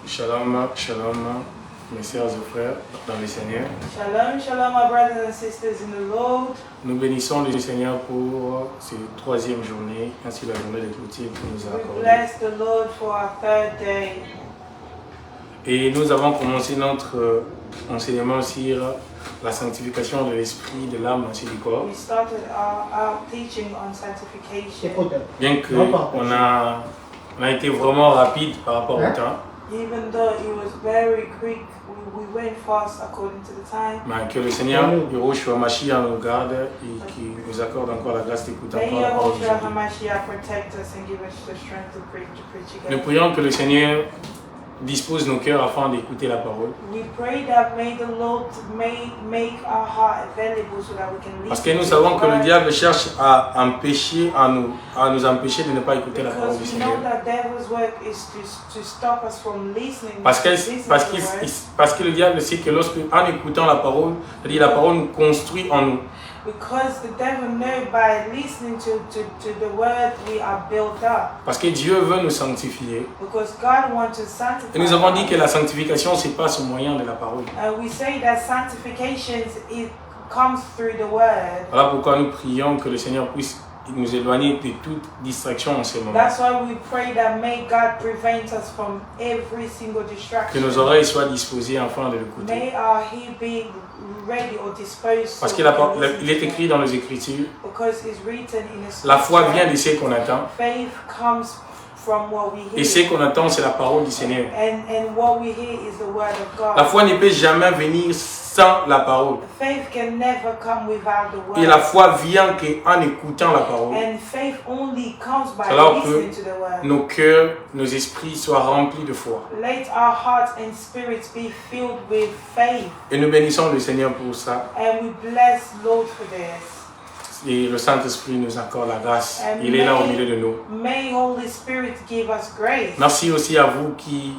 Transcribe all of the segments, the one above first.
Shalom, shalom, mes sœurs et frères dans le Seigneur. Shalom, shalom, my brothers and sisters in the Lord. Nous bénissons le Seigneur pour cette troisième journée, ainsi la journée de clôture qu'il nous a We accordée. bless the Lord for our third day. Et nous avons commencé notre enseignement sur la sanctification de l'esprit, de l'âme ainsi du corps. We started our teaching on sanctification. Bien qu'on a été vraiment rapide par rapport au temps, Even though it was very quick, we went fast according to the time. mais que le Seigneur, Yahushua Mashiach, nous garde et qui nous accorde encore la grâce d'écouter May encore la parole Yahushua d'aujourd'hui. HaMashiach protect us and give us the strength to preach Nous again. prions que le Seigneur dispose nos cœurs afin d'écouter la parole. We pray that may the Lord make our heart available so that we can listen. Parce que nous to savons His que le word. diable cherche à nous empêcher de ne pas écouter la parole Because du we know Seigneur. that devil's work is to stop us from listening. Parce to listen to the word. parce que le diable sait que lorsque, en écoutant la parole, c'est-à-dire la parole nous construit en nous. Because the devil knows by listening to the word we are built up. Parce que Dieu veut nous sanctifier. Because God wants to sanctify. Et nous avons dit que la sanctification, c'est pas au moyen de la parole. We say that sanctification it comes through the word. Voilà pourquoi nous prions que le Seigneur puisse nous éloigner de toute distraction en ce moment. That's why we pray that may God prevent us from every single Que distraction. nos oreilles soient disposées afin de l'écouter. May our ear be ready or disposed. Parce so qu'il we can listen il est to écrit it. dans les Écritures, Because it's written in the la foi scripture, vient de ce qu'on attend. faith comes from what we hear. Et ce qu'on attend, c'est la parole du Seigneur. And what we hear is the word of God. La foi ne peut jamais venir sans la parole. Faith can never come without the word. Et la foi vient qu'en écoutant la parole, And faith only comes by alors listening to the que word. nos cœurs, nos esprits soient remplis de foi. Let our hearts and spirits be filled with faith. Et nous bénissons le Seigneur pour ça. And we bless Lord for this. Et le Saint-Esprit nous accorde la grâce. And Il est là au milieu de nous. May Holy Spirit give us grace. Merci aussi à vous qui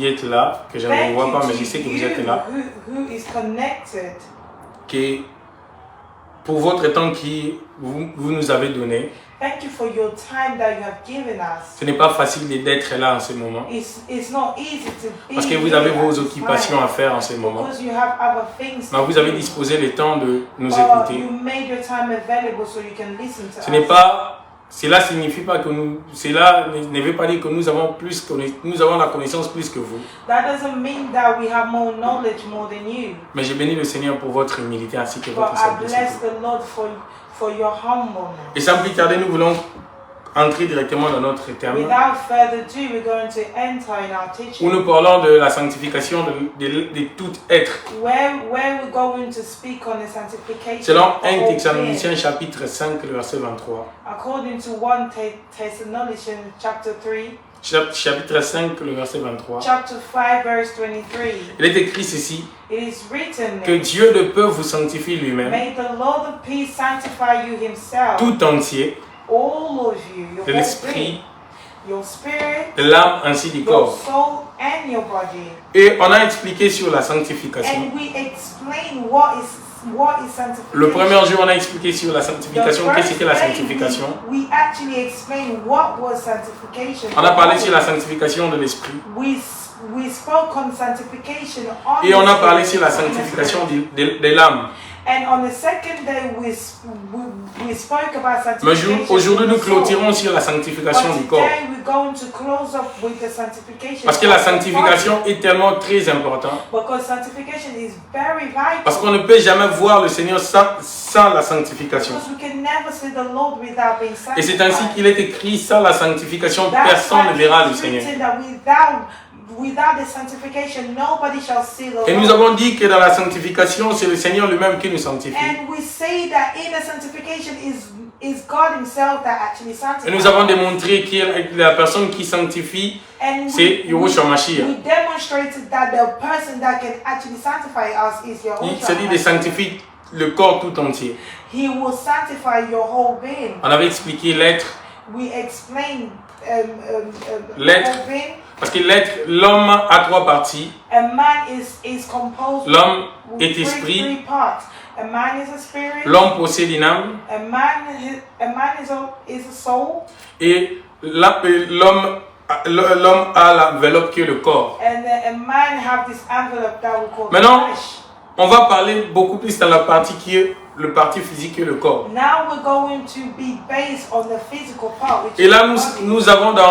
êtes là, que je ne Thank vous vois you pas, mais to je sais que vous you êtes là. who is connected. Que pour votre temps que vous nous avez donné, Thank you for your time that you have given us. ce n'est pas facile d'être là en ce moment. It's not easy to be Parce que vous avez here vos at this occupations time. à faire en ce moment. Because you have other things Mais to vous avez do. disposé le temps de nous But écouter. you made your time available so you can listen to Ce n'est us. pas, cela signifie pas que cela ne veut pas dire que nous avons la connaissance plus que vous. That doesn't mean that we have more knowledge more than you. Mais j'ai béni le Seigneur pour votre humilité ainsi que But votre I bless simplicité. the Lord for your humbleness. Et sans plus tarder, nous voulons entrer directement dans notre thème Without further ado, we're going to enter in our où teaching. nous parlons de la sanctification de tout être. Where we're going to speak on the sanctification Selon of 1 all Thessaloniciens men. chapitre 5, le verset 23. According to 1 Thessalonians chapter 3, Chapitre 5, le verset 23. chapter 5, verse 23. Il est écrit ceci, It is written, que Dieu de paix vous sanctifie lui-même, may the Lord of peace sanctify you himself, tout entier, all of you, your de whole l'esprit, being, your spirit, de l'âme ainsi du your corps. soul, and your body. Et on a expliqué sur la sanctification. And we explain what is sanctification. Le premier jour, on a expliqué sur la sanctification, The qu'est-ce first que la day sanctification. we actually explained what was sanctification. On a parlé sur la sanctification de l'esprit. We spoke on sanctification on Et on a the parlé spirit, sur la on the sanctification spirit. de l'âme. And on the second day we spoke about Mais sanctification. aujourd'hui, nous of the soul. clôturons sur la sanctification But du corps. today we're going to close up with the sanctification. Parce que la of the sanctification est tellement très importante. body. Because sanctification is very vital. Parce qu'on ne peut jamais voir le Seigneur sans la sanctification. Because we can never see the Lord without being Et c'est sanctified. ainsi qu'il est écrit, sans la sanctification, That's personne why ne verra le it's Seigneur. written that without without the sanctification, nobody shall see the Et nous Lord. avons dit que dans la sanctification, c'est le Seigneur lui-même qui nous sanctifie. And we say that in the sanctification is God Himself that actually Et sanctifies. nous avons démontré que la personne qui sanctifie, And c'est Yahushua Mashiach. we demonstrated that the person that can actually sanctify us is your Il se dit de sanctifier le corps tout entier. He will sanctify your whole being. On avait expliqué l'être, We explained l'être, whole being. parce que l'être, l'homme a trois parties. A man is composed L'homme with est esprit, three parts. A man is a spirit. l'homme possède une âme, A man is a soul. et l'homme a l'enveloppe qui est le corps. And a man have this envelope that we call Maintenant, the flesh. on va parler beaucoup plus dans la partie qui est le partie physique et le corps. Now we're going to be based on the physical part, which Et là, is the body.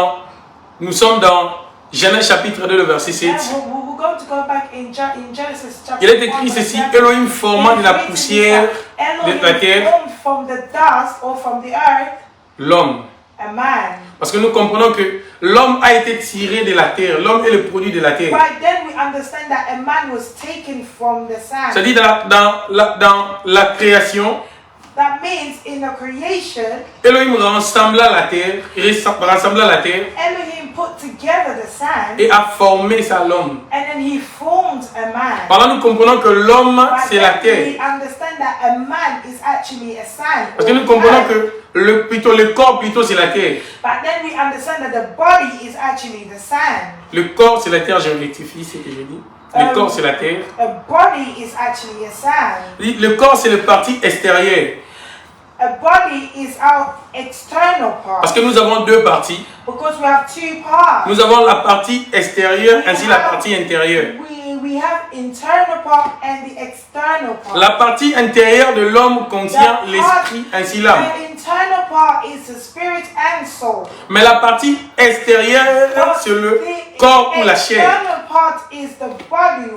nous sommes dans Genèse chapitre 2, le verset 7. Yeah, we're going to go back in Genesis chapter Il est écrit 1, ceci, verse 7. Elohim formant de la poussière de la terre Elohim formed from the dust or from the earth l'homme. a man. Parce que nous comprenons que l'homme a été tiré de la terre. L'homme est le produit de la terre. Right then we understand that a man was taken from the sand. C'est-à-dire dans la création, That means in the creation, Elohim rassembla la terre, Elohim put together the sand et a formé ça l'homme. and then he formed a man. Par là, nous comprenons que l'homme, But c'est la then terre. we understand that a man is actually a sand. Parce que nous comprenons que le corps, plutôt, c'est la terre. But then we understand that the body is actually the sand. Le corps, c'est la terre, je rectifie ce que j'ai dit. Le corps, c'est la terre. A body is actually a sand. Le corps, c'est le partie extérieure. A body is our external part. Parce que nous avons deux parties. Because we have two parts. Nous avons la partie extérieure ainsi la partie intérieure. We have internal part and the external part. La partie intérieure de l'homme contient l'esprit ainsi l'âme. The internal part is the spirit and soul. Mais la partie extérieure, c'est le corps ou la chair. The external part is the body,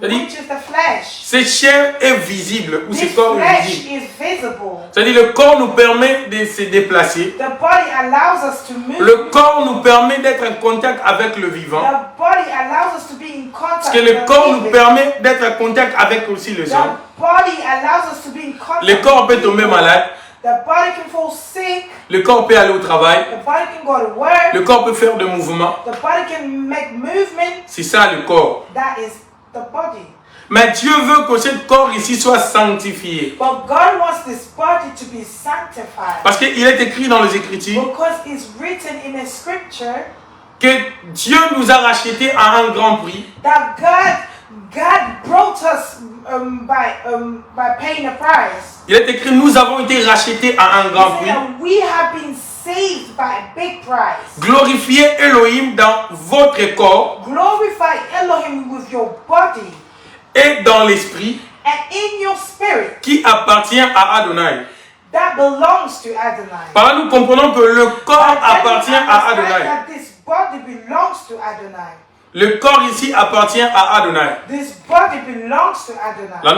which is the flesh. Cette chair est visible ou ce This corps est flesh visible. is visible. C'est-à-dire le corps nous permet de se déplacer. The body allows us to move. Le corps nous permet d'être en contact avec le vivant. The body allows us to be in contact Parce que with le the corps nous living. permet d'être en contact avec aussi les The hommes. body allows us to be in contact Le corps peut with tomber people. malade. The body can fall sick. Le corps peut aller au travail. The body can go to work. Le corps peut faire des mouvements. The body can make movement. C'est ça le corps. That is the body. Mais Dieu veut que ce corps ici soit sanctifié. But God wants this body to be sanctified. Parce qu'il est écrit dans les Écritures Because it's written in the scripture que Dieu nous a rachetés à un grand prix. that God brought us by paying a price. Il est écrit, nous avons été rachetés à un grand He prix. said that we have been saved by a big price. Glorifiez Elohim dans votre corps Glorify Elohim with your body et dans l'esprit and in your spirit qui appartient à Adonai. that belongs to Adonai. Par là, nous comprenons que le corps But then we appartient à understand Adonai. that this body belongs to Adonai. Le corps ici appartient à Adonai. This body belongs to Adonai. Là,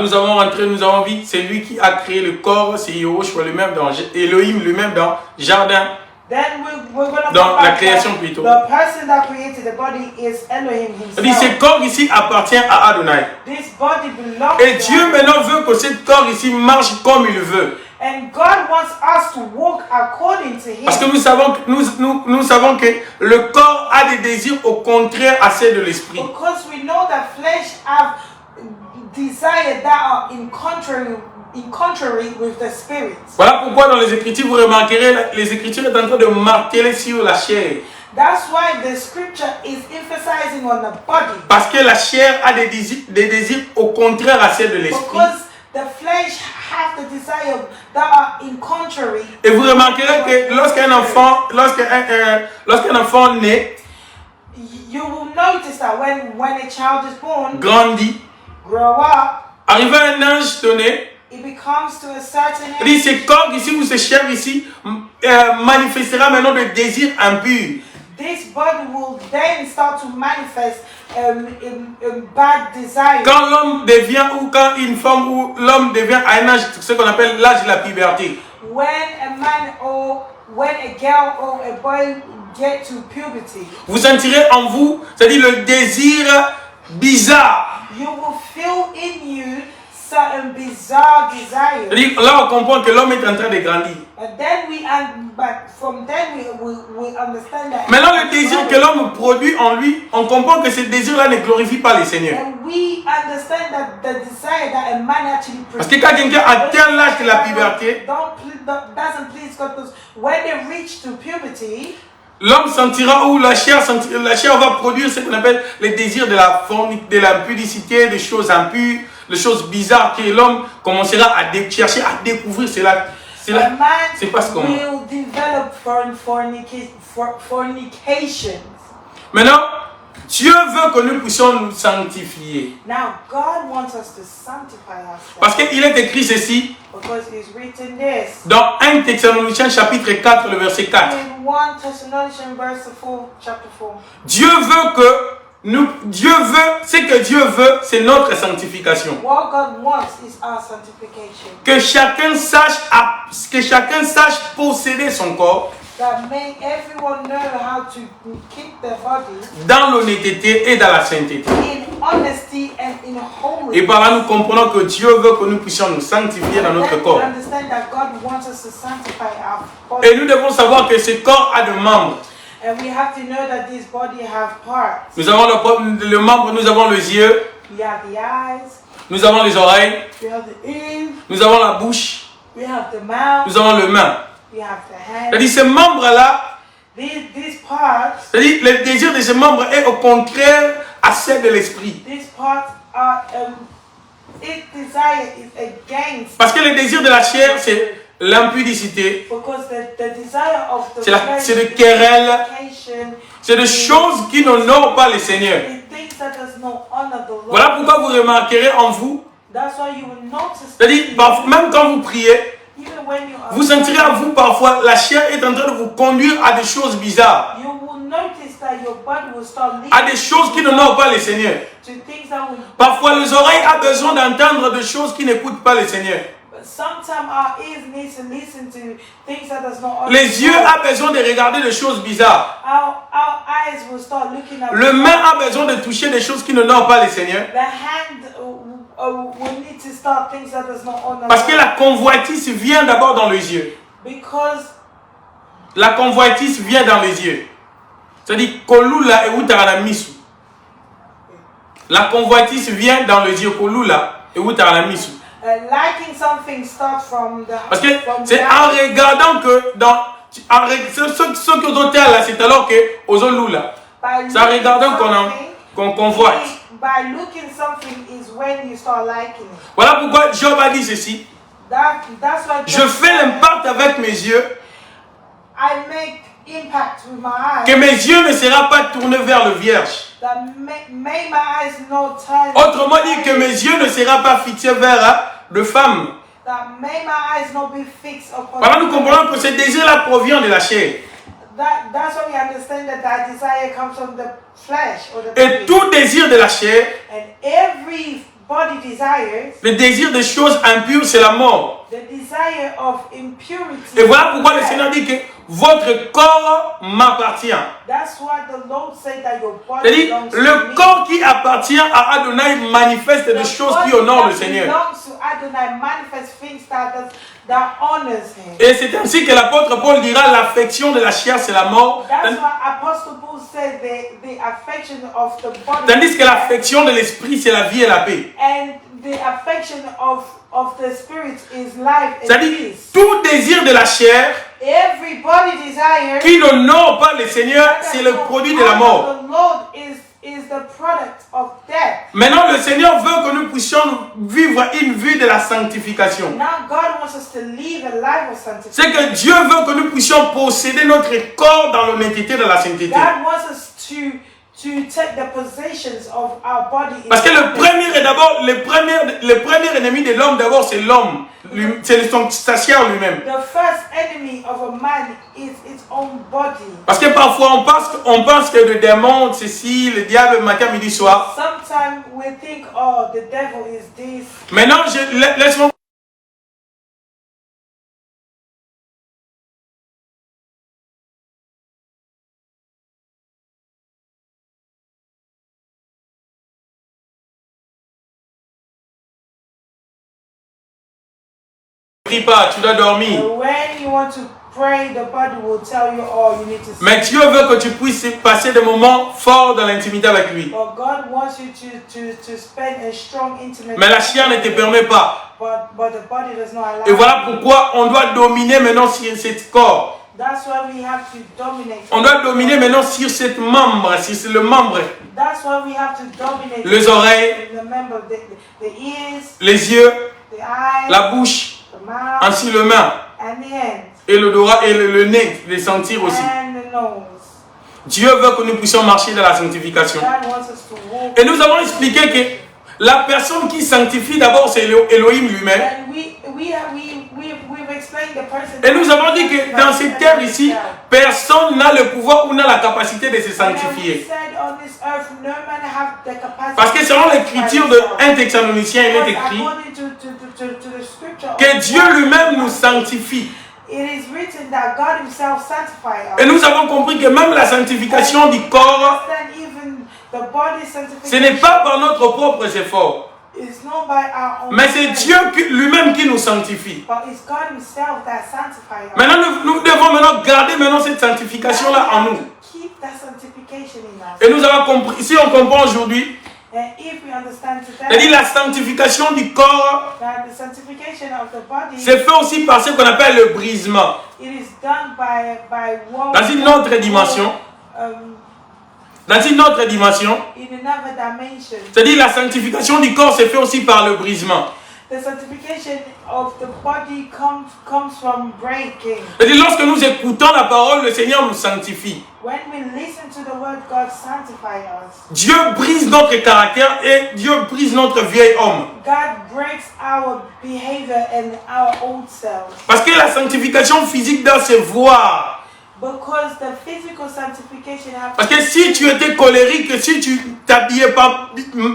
nous avons vu, c'est lui qui a créé le corps, c'est Yahushua lui-même dans Elohim lui-même dans Jardin. Then we're going to Dans la création plutôt. The person that created the body is Elohim C'est-à-dire, ce himself. corps ici appartient à Adonai. This body belongs Et to Dieu Adonai. maintenant veut que ce corps ici marche comme il veut. And God wants us to walk according to Him. Parce que nous savons que le corps a des désirs au contraire à ceux de l'esprit. Because we know that flesh have desires that are in contrary with the spirit. Voilà pourquoi dans les Écritures, vous remarquerez, les Écritures sont en train de marteler sur la chair. That's why the scripture is emphasizing on the body. Parce que la chair a des désirs au contraire à ceux de l'esprit. Because the flesh have the desire that are in contrary. Et vous remarquerez que lorsqu'un enfant naît, You will notice that when a child is born, grandit, grow up, arrivé à un âge donné, it becomes to a certain age. dit ce corps ici ou ce chair ici manifestera maintenant des désirs impurs. This body will then start to manifest bad desires. Quand l'homme devient ou quand une femme ou l'homme devient à un âge, ce qu'on appelle l'âge de la puberté. when a man or when a girl or a boy get to puberty, vous sentirez en vous, c'est-à-dire le désir bizarre. you will feel in you certain bizarre desires. C'est-à-dire, là, on comprend que l'homme est en train de grandir. But from then we understand that. Maintenant, le désir que l'homme produit en lui, on comprend que ce désir-là ne glorifie pas le Seigneur. And we understand that the desire that a man actually Parce que quand quelqu'un atteint l'âge de la puberté, doesn't please God, because when they reach to puberty, l'homme sentira ou la chair va produire ce qu'on appelle les désirs de la pudicité, des choses impures, des choses bizarres que l'homme commencera à chercher à découvrir. C'est pas ce qu'on will develop fornications. Maintenant, Dieu veut que nous puissions nous sanctifier. Now, God wants us to sanctify ourselves. Parce qu'il est écrit ceci Because it's written this. dans 1 Thessaloniciens chapitre 4, le verset 4. In 1 Thessalonians verse 4, chapter 4. Dieu veut, ce que Dieu veut, c'est notre sanctification. What God wants is our sanctification. Que chacun sache posséder son corps That make everyone know how to keep their body dans l'honnêteté et dans la sainteté. in honesty and in holiness. Et par là, nous comprenons que Dieu veut que nous puissions nous sanctifier dans notre corps. Understand that God wants us to sanctify our body. Et nous devons savoir que ce corps a des membres. And we have to know that this body have parts. Nous avons le membre, nous avons les yeux, We have the eyes, nous avons les oreilles, we have the ears, nous avons la bouche, we have the mouth, nous avons les mains. we have the hands. C'est-à-dire ces membres-là, These parts, c'est-à-dire le désir de ces membres est au contraire à celle de l'esprit. these parts are its desire is against. Parce que le désir de la chair, c'est l'impudicité, Because the desire of the c'est de querelles, fornication, c'est des choses qui n'honorent pas le Seigneur. it things that does not honor the Lord. Voilà pourquoi vous remarquerez en vous, That's why you will notice. c'est-à-dire même quand vous priez, Even when you are vous sentirez en vous parfois, la chair est en train de vous conduire à des choses bizarres, you will notice that your body will start leading à des choses qui n'honorent pas le Seigneur. to things that will. Parfois, les oreilles ont besoin d'entendre des choses qui n'écoutent pas le Seigneur. But sometimes our ears need to listen to things that does not honor Les the yeux Lord. ont besoin de regarder des choses bizarres. Our eyes will start looking at. Le main a besoin de toucher des choses qui n'honorent pas le Seigneur. The hand will need to start things that does not honor. Parce que God. la convoitise vient d'abord dans les yeux. Because La convoitise vient dans les yeux. C'est-à-dire, kolula et utarana misu. La convoitise vient dans les yeux. Kolula et utarana misu. liking something starts from the. Parce que from c'est the en eye. regardant que ceux qui ont là, c'est alors que aux là. By C'est en looking regardant something, qu'on convoite. By looking something is when you start liking it. Voilà pourquoi Job a dit ceci. That's why Je fais l'impact avec mes yeux, I make impact with my eyes. que mes yeux ne seront pas tournés vers le vierge. That may my eyes not turn. Autrement dit, que mes yeux ne seront pas fixés vers de femmes. That may my eyes not be fixed upon. Voilà, nous comprenons que ce désir-là provient de la chair. That's why we understand that desire comes from the flesh or the Et body. tout désir de la chair, And every body desires, le désir des choses impures, c'est la mort. the desire of impurity. Et voilà pourquoi le Seigneur dit que votre corps m'appartient. That's why the Lord said that your body C'est-à-dire, belongs to le me. corps qui appartient à Adonai manifeste des choses qui honorent le Seigneur. Belongs to Adonai manifest things that honors him. Et c'est ainsi que l'apôtre Paul dira l'affection de la chair, c'est la mort. That's why Apostle Paul said the affection of the body. Tandis que l'affection de l'esprit, c'est la vie et la paix. And the affection of the spirit is life and C'est-à-dire, peace. tout désir de la chair Every body desire qui n'honore pas le Seigneur, c'est le produit de la mort. The Lord is the product of death. Maintenant, le Seigneur veut que nous puissions vivre une vie de la sanctification. Now God wants us to live a life of sanctification. C'est que Dieu veut que nous puissions posséder notre corps dans l'honnêteté, dans la sainteté. God wants us to take the possessions of our body. Parce que le premier ennemi de l'homme, d'abord, c'est l'homme. C'est sa chair lui-même. The first enemy of a man is its own body. Parce que parfois, on pense que le démon, ceci, le diable, matin, midi, soir. Sometimes we think, oh, the devil is this. Maintenant, laisse-moi Prie pas, tu dois dormir. When you want to pray, the body will tell you, oh, you need to sleep. Mais Dieu veut que tu puisses passer des moments forts dans l'intimité avec lui. But God wants you to spend a strong intimate. Mais la chair ne te permet pas. But the body does not allow. Et voilà pourquoi on doit dominer maintenant sur ce corps. That's why we have to dominate. On doit dominer maintenant sur cette membre, sur le membre. That's why we have to dominate. Les oreilles, the member, the ears, les yeux, the eyes, la bouche, the mouth, ainsi le main and the hands, et l'odorat et le nez, les sentir aussi. and the nose. Dieu veut que nous puissions marcher dans la sanctification. God wants us to walk. Et nous avons expliqué que la personne qui sanctifie d'abord c'est Elohim lui-même. And we've explained the person. Et nous avons dit que dans cette terre ici, personne n'a le pouvoir ou n'a la capacité de se sanctifier. Parce que selon l'écriture de 1 Thessaloniciens, il est écrit que Dieu lui-même nous sanctifie. Et nous avons compris que même la sanctification du corps, ce n'est pas par notre propre effort. Mais c'est Dieu lui-même qui nous sanctifie. Maintenant, nous devons maintenant garder maintenant cette sanctification-là en nous. Et nous avons compris, si on comprend aujourd'hui, c'est-à-dire la sanctification du corps, c'est fait aussi par ce qu'on appelle le brisement. Dans une autre dimension, c'est-à-dire la sanctification du corps se fait aussi par le brisement. The sanctification of the body comes from breaking. C'est-à-dire lorsque nous écoutons la parole, le Seigneur nous sanctifie. When we listen to the word, God sanctifies us. Dieu brise notre caractère et Dieu brise notre vieil homme. God breaks our behavior and our old selves. Parce que la sanctification physique doit se voir. Because the physical sanctification happens. Parce que si tu étais colérique, si tu t'habillais pas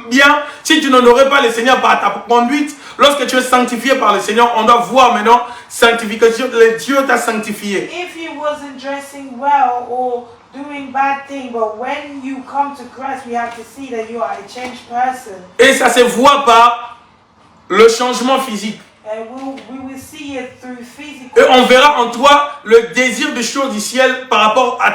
bien, si tu n'honorais pas le Seigneur par ta conduite, lorsque tu es sanctifié par le Seigneur, on doit voir maintenant sanctification. Dieu t'a sanctifié. If you wasn't dressing well or doing bad things, but when you come to Christ, we have to see that you are a changed person. Et ça se voit par le changement physique. And we will see it through physical. Et on verra en toi le désir des choses du ciel par rapport à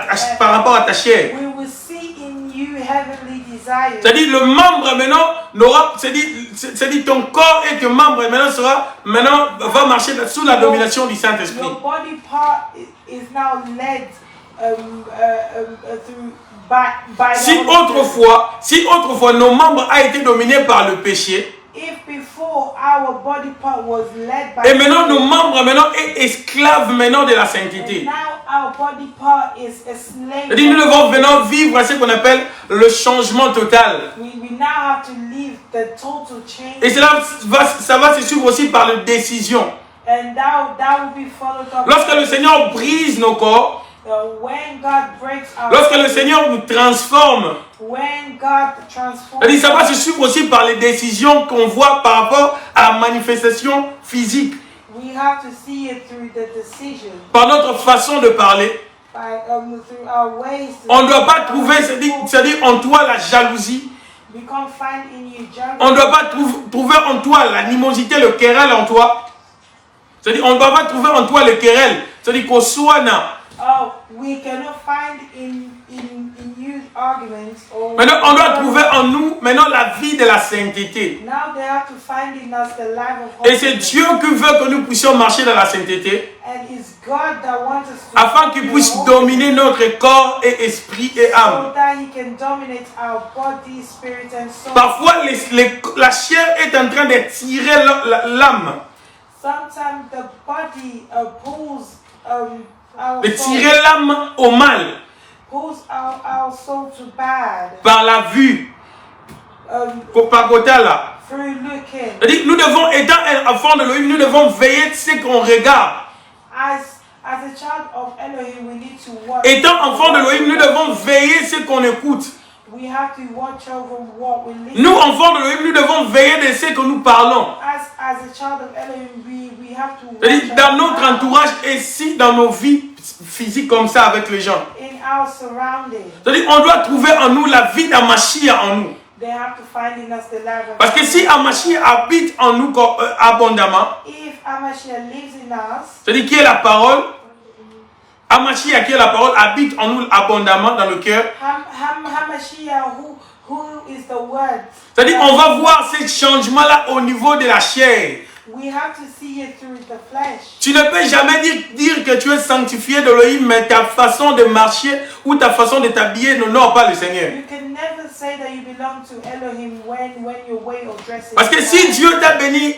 ta chair. We will see in you heavenly desires. C'est-à-dire le membre maintenant n'aura, c'est-à-dire ton corps et ton membre maintenant va marcher sous la domination du Saint-Esprit. Your body part is now led through by Si autrefois nos membres a été dominés par le péché, if before our body part was led by et maintenant nos membres est esclaves maintenant de la sainteté. now our body part is a slave. C'est-à-dire nous devons maintenant vivre ce qu'on appelle le changement total. We now have to live the total change. Et ça va se suivre aussi par les décisions. And that will be followed up. Lorsque le Seigneur brise nos corps, When God breaks our lorsque le Seigneur nous transforme, when God transforms, c'est-à-dire ça va se suivre aussi par les décisions qu'on voit par rapport à la manifestation physique, we have to see it through the decision. par notre façon de parler. Through our ways. On ne doit pas trouver, c'est-à-dire en toi la jalousie. We can't find in you jealousy. On ne doit pas trouver en toi l'animosité, le querelle en toi. C'est-à-dire on ne doit pas trouver en toi le querelle. C'est-à-dire qu'on soit là. Oh, we cannot find in you arguments. Maintenant, on doit trouver en nous maintenant la vie de la sainteté. Now they have to find in us the life of Et c'est Dieu qui veut que nous puissions marcher dans la sainteté, and it's God that wants us to afin qu'il puisse dominer notre corps et esprit et âme. so that he can dominate our body, spirit and soul. Parfois, la chair est en train de tirer l'âme, Sometimes the body pulls de tirer l'âme au mal, pulls our soul to bad. par la vue, par côté là. Through looking. C'est-à-dire, nous devons, étant enfants de l'Elohim, nous devons veiller de ce qu'on regarde. As a child of Elohim, we need to watch. Étant enfants de l'Elohim, nous devons veiller ce qu'on écoute. We have to watch over what we listen. Nous, enfants de l'Elohim, nous devons veiller de ce que nous parlons. As a child of Elohim, we have to C'est-à-dire, dans notre entourage et si dans nos vies physiques comme ça avec les gens. in our surroundings. C'est-à-dire, on doit trouver en nous la vie d'Amashia en nous. They have to find in us the life of Parce que si Hamashiach habite en nous abondamment, if Hamashiach lives in us, c'est-à-dire qui est la parole, Hamashiach qui est la parole habite en nous abondamment dans le cœur. Hamashiach who is the word. C'est-à-dire on va voir ces changements-là au niveau de la chair. We have to see it through the flesh. Tu ne peux jamais dire que tu es sanctifié d'Elohim, mais ta façon de marcher ou ta façon de t'habiller n'honore pas le Seigneur. You can never say that you belong to Elohim when your way of dressing. Parce que si Dieu t'a béni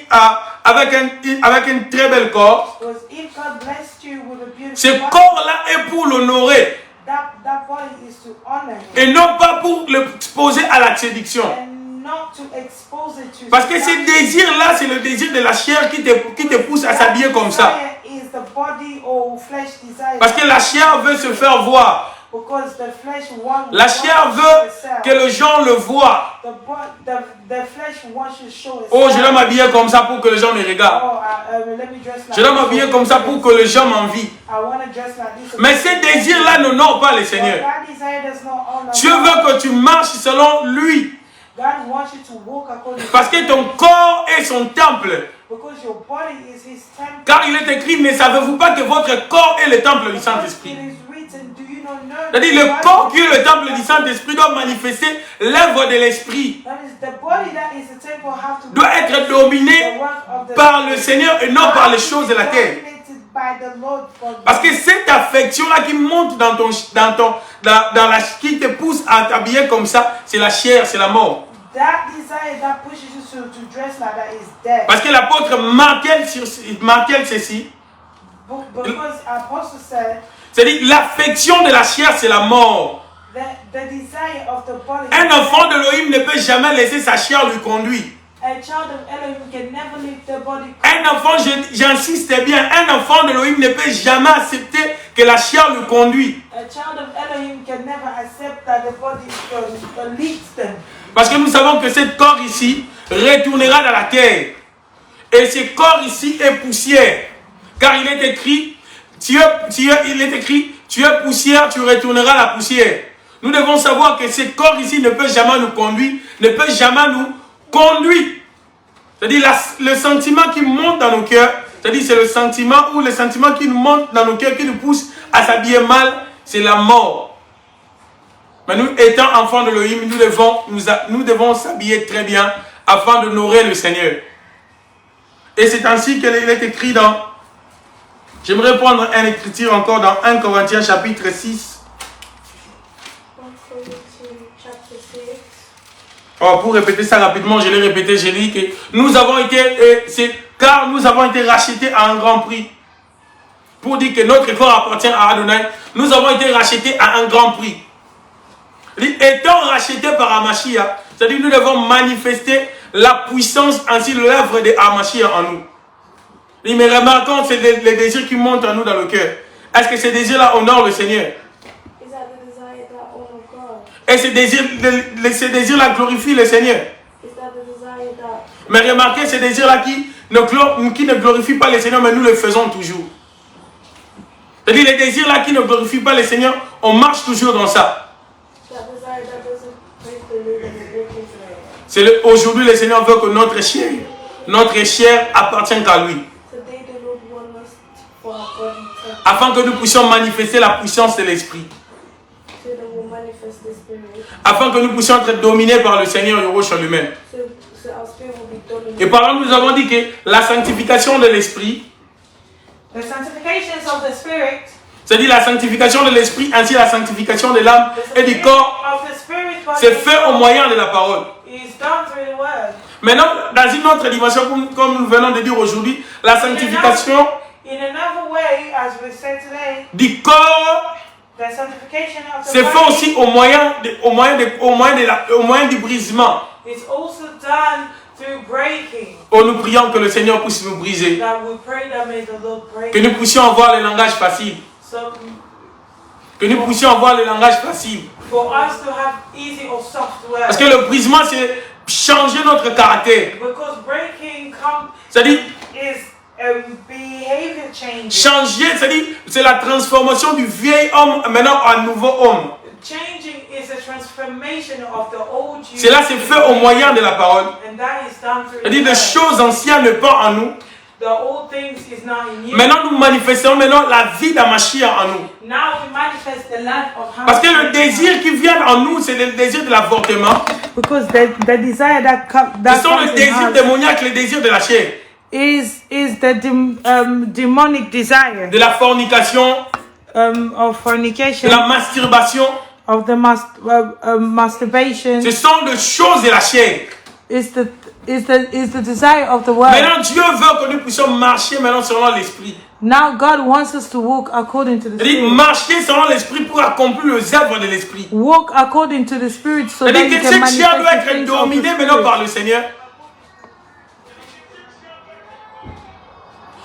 avec un très bel corps, Because if God blessed you with a beautiful ce body, corps-là est pour l'honorer that body is to honor him et non pas pour le poser à la séduction. and not to expose it to. Parce que ce désir-là, c'est le désir de la chair qui te pousse à s'habiller comme ça. Is the body or flesh desire. Parce que la chair veut se faire voir. Because the flesh wants. La chair veut que les gens le voient. The flesh wants to show itself. Oh, je dois m'habiller comme ça pour que les gens me regardent. Oh, let me dress like Je dois m'habiller comme ça pour que les gens m'envient. I want to dress like this. Mais ces désirs-là n'honorent pas le Seigneur. That desire does not honor Dieu God. veut que tu marches selon lui. God wants you to walk according to Parce que ton corps est son temple. because your body is His temple. Car il est écrit, ne savez-vous pas que votre corps est le temple du It Saint-Esprit? is written, do you not know? C'est-à-dire le corps qui est le temple du Saint-Esprit doit manifester l'œuvre de l'Esprit. That is the body that is the temple have to Doit être dominé par le Seigneur et non par les choses de la terre. Parce que cette affection-là qui monte qui te pousse à t'habiller comme ça, c'est la chair, c'est la mort. That desire that pushes you to dress like that is death. Parce que l'apôtre marquait ceci. Because Apostle said, C'est-à-dire l'affection de la chair, c'est la mort. the desire of the body. Un enfant d'Elohim ne peut jamais laisser sa chair lui conduire. A child of Elohim can never leave the body. Un enfant, j'insiste bien, un enfant d'Elohim ne peut jamais accepter que la chair le conduise. A child of Elohim can never accept that the body leads them. Parce que nous savons que ce corps ici retournera dans la terre. Et ce corps ici est poussière. Car il est écrit, tu es poussière, tu retourneras la poussière. Nous devons savoir que ce corps ici ne peut jamais nous conduire, ne peut jamais nous conduire. C'est-à-dire le sentiment qui monte dans nos cœurs, c'est-à-dire c'est le sentiment qui nous monte dans nos cœurs, qui nous pousse à s'habiller mal, c'est la mort. Mais nous, étant enfants de l'Elohim, nous devons s'habiller très bien afin d'honorer le Seigneur. Et c'est ainsi qu'il est écrit dans... J'aimerais prendre une écriture encore dans 1 Corinthiens chapitre 6. Oh, pour répéter ça rapidement, je l'ai répété, j'ai dit que nous avons été... car nous avons été rachetés à un grand prix. Pour dire que notre corps appartient à Adonai, nous avons été rachetés à un grand prix. Étant rachetés par Hamashiach, c'est-à-dire nous devons manifester la puissance ainsi l'œuvre de Hamashiach en nous. Mais remarquons, c'est les désirs qui montent en nous dans le cœur. Est-ce que ces désirs-là honorent le Seigneur? Et ces désirs-là glorifient le Seigneur? Mais remarquez, ces désirs-là qui ne glorifient pas le Seigneur, mais nous le faisons toujours. C'est-à-dire les désirs-là qui ne glorifient pas le Seigneur, on marche toujours dans ça. Aujourd'hui, le Seigneur veut que notre chair appartienne qu'à lui. Afin que nous puissions manifester la puissance de l'Esprit. Afin que nous puissions être dominés par le Seigneur Yahushua lui-même. Et par là, nous avons dit que la sanctification de l'Esprit, c'est-à-dire la sanctification de l'Esprit ainsi la sanctification de l'âme et du corps, c'est fait au moyen de la parole. Maintenant, dans une autre dimension, comme nous venons de dire aujourd'hui, la sanctification du corps c'est fait aussi au moyen du brisement. Oh, nous prions que le Seigneur puisse nous briser. Que nous puissions avoir le langage facile. Que nous puissions avoir le langage facile. Parce que le brisement, c'est changer notre caractère. C'est-à-dire, changer, c'est-à-dire, c'est la transformation du vieil homme maintenant en nouveau homme. is a transformation of the old you. Cela se fait au moyen de la parole. And that is done through C'est-à-dire the les choses anciennes ne pas en nous. The old things is not in you. Maintenant, nous manifestons la vie d'Amashia en nous. Now we manifest the life of Hamashiach. Parce que le désir qui vient en nous, c'est le désir de l'avortement. Because the desire that Ce sont le désir démoniaque, le désir de la chair. Is the demonic desire. De la fornication. Of fornication. De la masturbation. Of the masturbation. Ce sont des choses de la chair. Is the desire of the world. Maintenant, Dieu veut que nous puissions marcher maintenant selon l'esprit. Now God wants us to walk according to the Spirit. Marcher selon l'esprit pour accomplir les œuvres de l'esprit. Walk according to the Spirit so that you can cette chair doit manifest the être things dominée of the maintenant par Spirit. le Seigneur.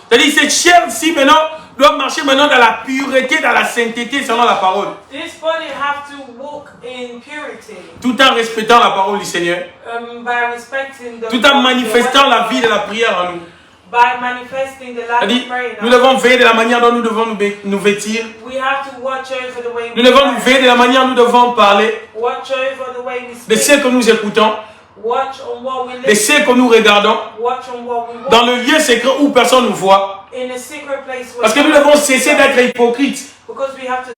C'est-à-dire cette chair-ci maintenant doit marcher maintenant dans la pureté, dans la sainteté selon la parole. This body have to walk in purity. Tout en respectant la parole du Seigneur. By respecting the Tout en manifestant la vie de la prière en nous. By manifesting the life of prayer. Nous devons veiller de la manière dont nous devons nous vêtir. We have to watch over the way nous devons nous veiller de la manière dont nous devons parler. Watch over the way we speak. De ce que nous écoutons. Watch on what we listen. De ce que nous regardons. Watch on what we watch. Dans le lieu secret où personne ne nous voit. In a secret place where parce que nous devons cesser d'être hypocrites. Because we have to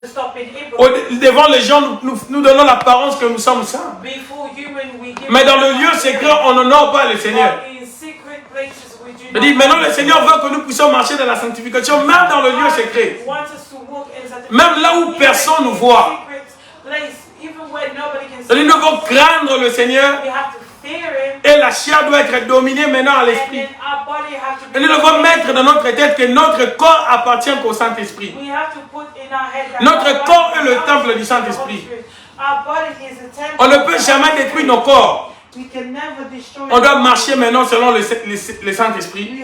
stop being hypocrites. Devant les gens, nous donnons l'apparence que nous sommes saints. Before human, we give. Mais dans le lieu secret, on n'honore pas le Seigneur. Maintenant, le Seigneur veut que nous puissions marcher dans la sanctification, même dans le lieu secret. Même là où personne ne nous voit. Nous devons craindre le Seigneur. Et la chair doit être dominée maintenant à l'esprit. Et nous devons mettre dans notre tête que notre corps appartient qu'au Saint-Esprit. Notre corps est le temple du Saint-Esprit. On ne peut jamais détruire nos corps. On doit marcher maintenant selon le Saint-Esprit.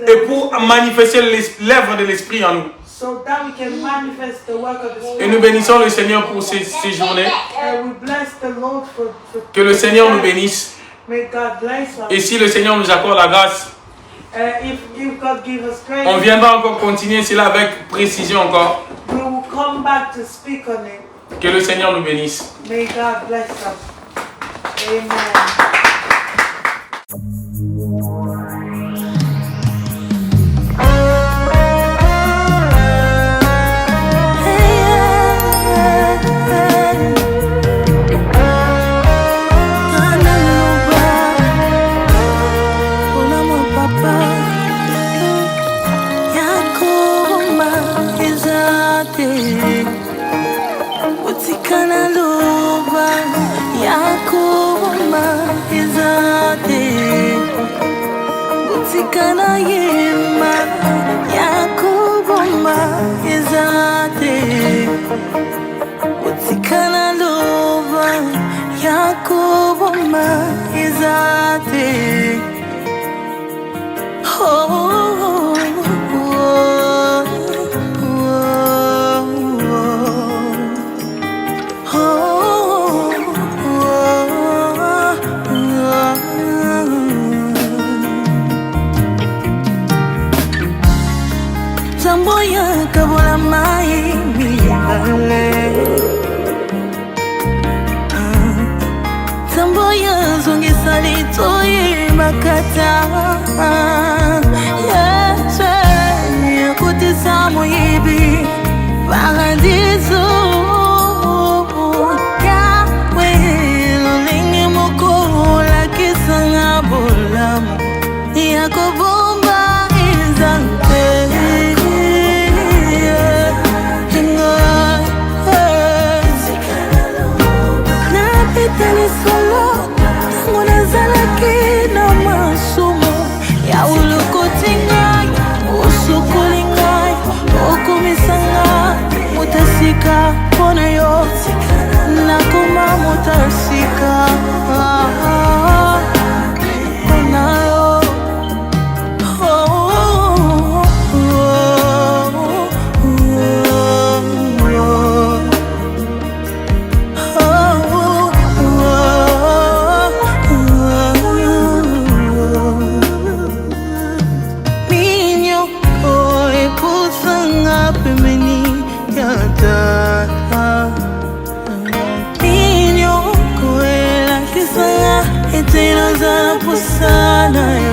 Et pour manifester l'œuvre de l'Esprit en nous. Et nous bénissons le Seigneur pour ces journées. Que le Seigneur nous bénisse. Et si le Seigneur nous accorde la grâce, on viendra encore continuer cela avec précision encore. Que le Seigneur nous bénisse. Amen. Kana yema yakuboma izate utikana lova yakuboma izate Kabola mai miyale Tamboya zongi sali toye makata Yese kuti samu ibi Paradiso Yawe lulingi moko la kisanga bolamu Yakobomba izante solo tango nazalaki na masumo ya ulukoti ngai osukoli ngai okomisa ngai motasika mpona yo nakoma motasika mpona yo na